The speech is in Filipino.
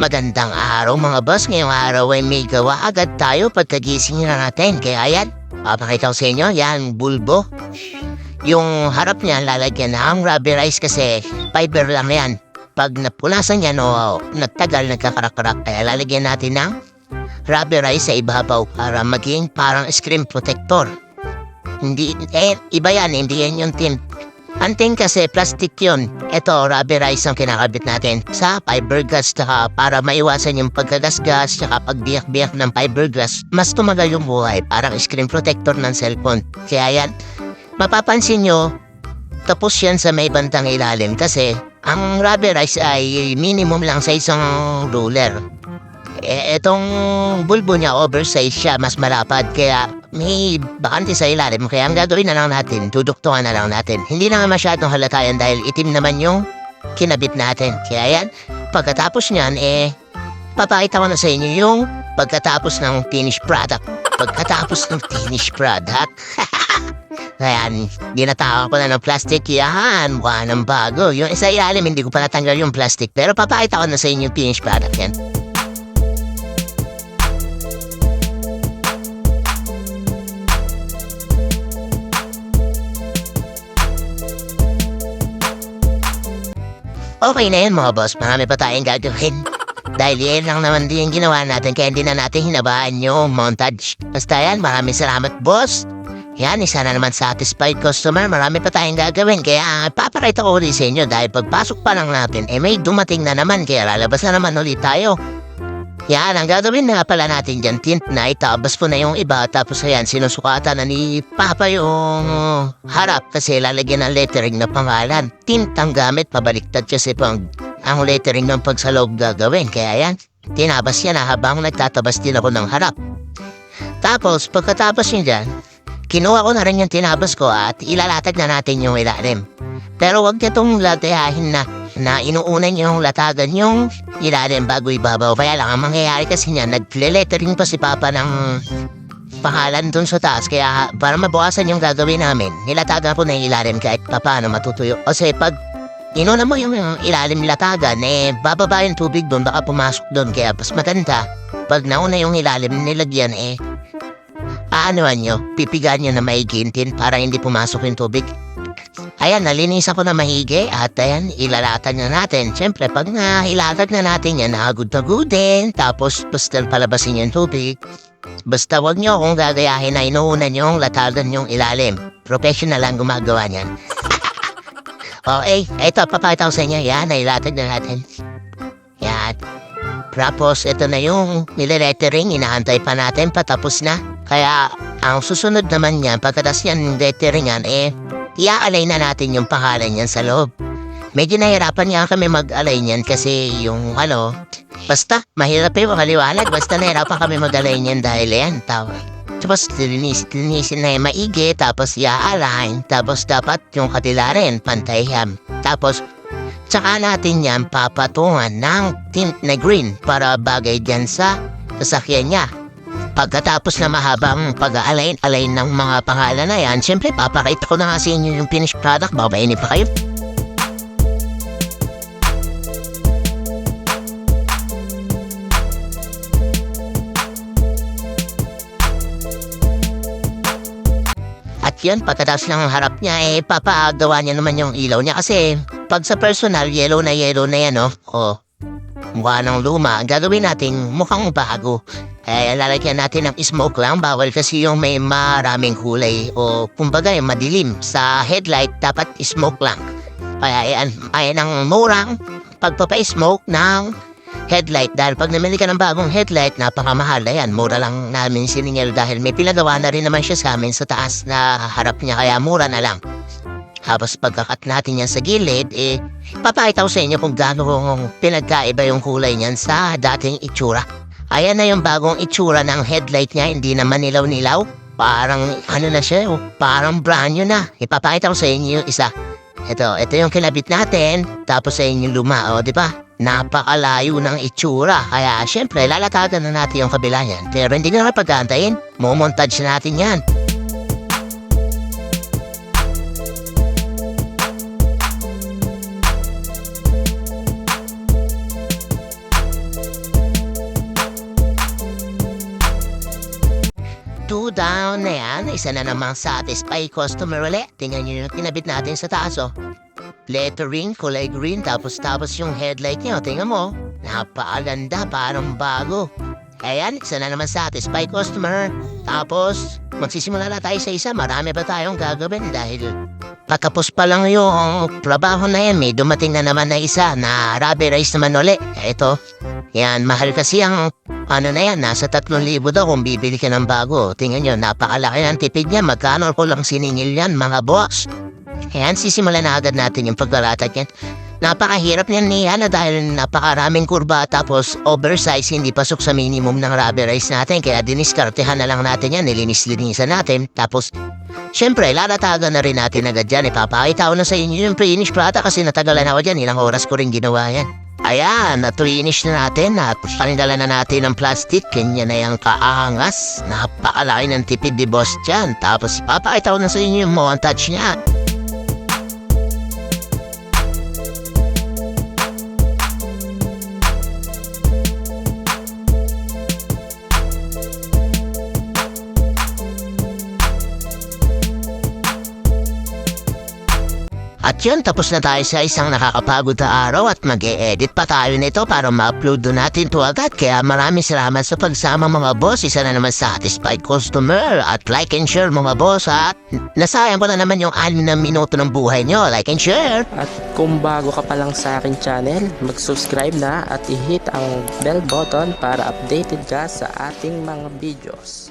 Magandang araw mga boss. Ngayong araw ay may gawa agad tayo pagkagising na natin. Kaya yan, papakita ko sa inyo, yan, bulbo. Yung harap niya, lalagyan na ang rubber rice kasi fiber lang yan. Pag napunasan yan o nagtagal, nagkakarak-karak, kaya lalagyan natin ng rubber rice sa ibabaw para maging parang screen protector. Hindi, iba yan, hindi yan yung tint. Anting kasi plastic yun. Ito, rubber rice ang kinakabit natin sa fiberglass para maiwasan yung pagkagasgas tsaka pagbiyak-biyak ng fiberglass. Mas tumagal yung buhay, parang screen protector ng cellphone. Kaya yan, mapapansin nyo, tapos yan sa may bantang ilalim kasi ang rubber rice ay minimum lang sa isang ruler. Etong bulbo niya, oversize siya, mas malapad, kaya may bakante sa ilalim. Kaya ang gagawin na lang natin, duduktungan na lang natin. Hindi na masyadong halata yan dahil itim naman yung kinabit natin. Kaya yan, pagkatapos niyan, papakita ko na sa inyo yung pagkatapos ng finished product. Pagkatapos ng finished product. Kaya ginatawa ko na ng plastic. Yan, mukha ng bago. Yung isa ilalim, hindi ko pa natanggal yung plastic. Pero papakita ko na sa inyo yung finished product yan. Okay na yun mga boss, marami pa tayong gagawin. Dahil yan lang naman din yung ginawa natin kaya hindi na natin hinabaan yung montage. Basta yan, maraming salamat boss. Yan, isa na naman satisfied customer, marami pa tayong gagawin. Kaya paparita ko ulit sa inyo dahil pagpasok pa lang natin, may dumating na naman kaya lalabas na naman ulit tayo. Yan, ang gagawin na pala natin dyan, tint na itabas po na yung iba. Tapos ayan, sinusukatan na ni Papa yung harap kasi lalagyan ng lettering na pangalan. Tint ang gamit, pabaliktad kasi pang ang lettering ng pag sa loob gagawin. Kaya yan, tinabas yan habang nagtatabas din ako ng harap. Tapos, pagkatapos yun dyan, kinuha ko na rin yung tinabas ko at ilalatag na natin yung ilalim. Pero wag nitong latayahin na inuunan yung latagan yung ilalim bago ibabaw. Kaya lang, ang mangyayari kasi niya, nagle-lettering pa si Papa ng pangalan dun sa taas. Kaya para mabawasan yung gagawin namin, nilatagan po na yung ilalim kahit paano matutuyo. Kasi pag inunan mo yung ilalim latagan, bababa yung tubig dun, baka pumasok dun. Kaya mas maganda, pag nauna yung ilalim nilagyan, aanuan nyo, pipigan nyo na maigintin para hindi pumasok yung tubig. Ayan, nalinisan ko na mahigi at ayan, ilalatag na natin. Siyempre, pag ilatag na natin yan, nagud-nagudin, tapos basta palabasin yung tubig. Basta wag nyo kung gagayahin na inuunan yung latagan yung ilalim. Professional lang gumagawa niyan. Okay, eto, papakita ko sa inyo. Yan, nailatag na natin. Yan. Tapos, ito na yung nililettering, inaantay pa natin, patapos na. Kaya, ang susunod naman yan, pagkatas yan, letteringan, i-alay na natin yung pangalan yan sa loob. Medyo nahirapan nga kami mag-alay niyan kasi yung basta mahirap yung makaliwanag, basta nahirapan kami mag-alay niyan dahil yan, tapos linisin na yung maigi, tapos i-align, tapos dapat yung katila rin, pantay yan. Tapos, tsaka natin yan papatungan ng tint na green para bagay dyan sa sasakyan niya. Pagkatapos na mahabang pag-align ng mga pangalan na yan, siyempre papakita ko na nga sa inyo yung finished product, babainin pa kayo. At yun, pagkatapos ng harap niya, papagawa niya naman yung ilaw niya kasi pag sa personal, yellow na yan, mukha ng luma. Ang gagawin natin, mukhang bago. Lalagyan natin ng smoke lang. Bawal kasi yung may maraming kulay o kumbaga yung madilim. Sa headlight, dapat smoke lang. Kaya ayan ang murang pagpapa-smoke ng headlight. Dahil pag namili ka ng bagong headlight, napakamahal. Ayan, mura lang namin siningil dahil may pinagawa na rin naman siya sa amin sa taas na harap niya. Kaya mura na lang. Tapos pagkakat natin yan sa gilid, papakita ko sa inyo kung gano'ng pinagkaiba yung kulay niyan sa dating itsura. Ayan na yung bagong itsura ng headlight niya, hindi naman nilaw-nilaw. Parang na siya, parang brand new na. Ipapakita ko sa inyo yung isa. Ito yung kinabit natin, tapos sa inyo luma, di ba? Napakalayo ng itsura. Kaya syempre, lalatagan na natin yung kabila yan. Pero hindi na pag-aantayin, mumontage natin yan. 2 down na yan. Isa na namang satisfied customer ulit. Tingnan nyo yung kinabit natin sa taas, oh. Lettering, kulay green, tapos yung headlight niya, tingnan mo. Napaalanda, parang bago. Ayan, isa na naman satisfied customer. Tapos, magsisimula na tayo sa isa. Marami pa tayong gagawin dahil patapos pa lang yung trabaho na yan. May dumating na naman na isa na rubberized naman uli. Ito, yan, mahal kasi ang ano na yan, nasa 3,000 daw kung bibili ka ng bago. Tingnan nyo, napakalaki ng tipid niya. Magkano ko lang siningil yan, mga boss. Ayan, sisimulan na agad natin yung paglalatag yan. Napakahirap niyan ni Ana dahil napakaraming kurba tapos oversize hindi pasok sa minimum ng rubberized natin kaya diniskartehan na lang natin yan, nilinis-linisan natin. Tapos, syempre, lalatagan na rin natin agad yan. Ipapakita ko na sa inyo yung finished product kasi natagalan ako dyan. Ilang oras ko rin ginawa yan. Ayan, na-finish na natin at panindala na natin ng plastic. Kanya na yung kaangas. Napakalaki ng tipid ni boss dyan. Tapos, ipapakita ko na sa inyo yung montage niya. At yun, tapos na tayo sa isang nakakapagod na araw at mag-e-edit pa tayo nito para ma-upload natin to agad. Kaya maraming salamat sa pagsama mga boss. Isa na naman satisfied customer. At like and share mga boss at nasayang ko na naman yung 6 na minuto ng buhay nyo. Like and share! At kung bago ka pa lang sa aking channel, mag-subscribe na at i-hit ang bell button para updated ka sa ating mga videos.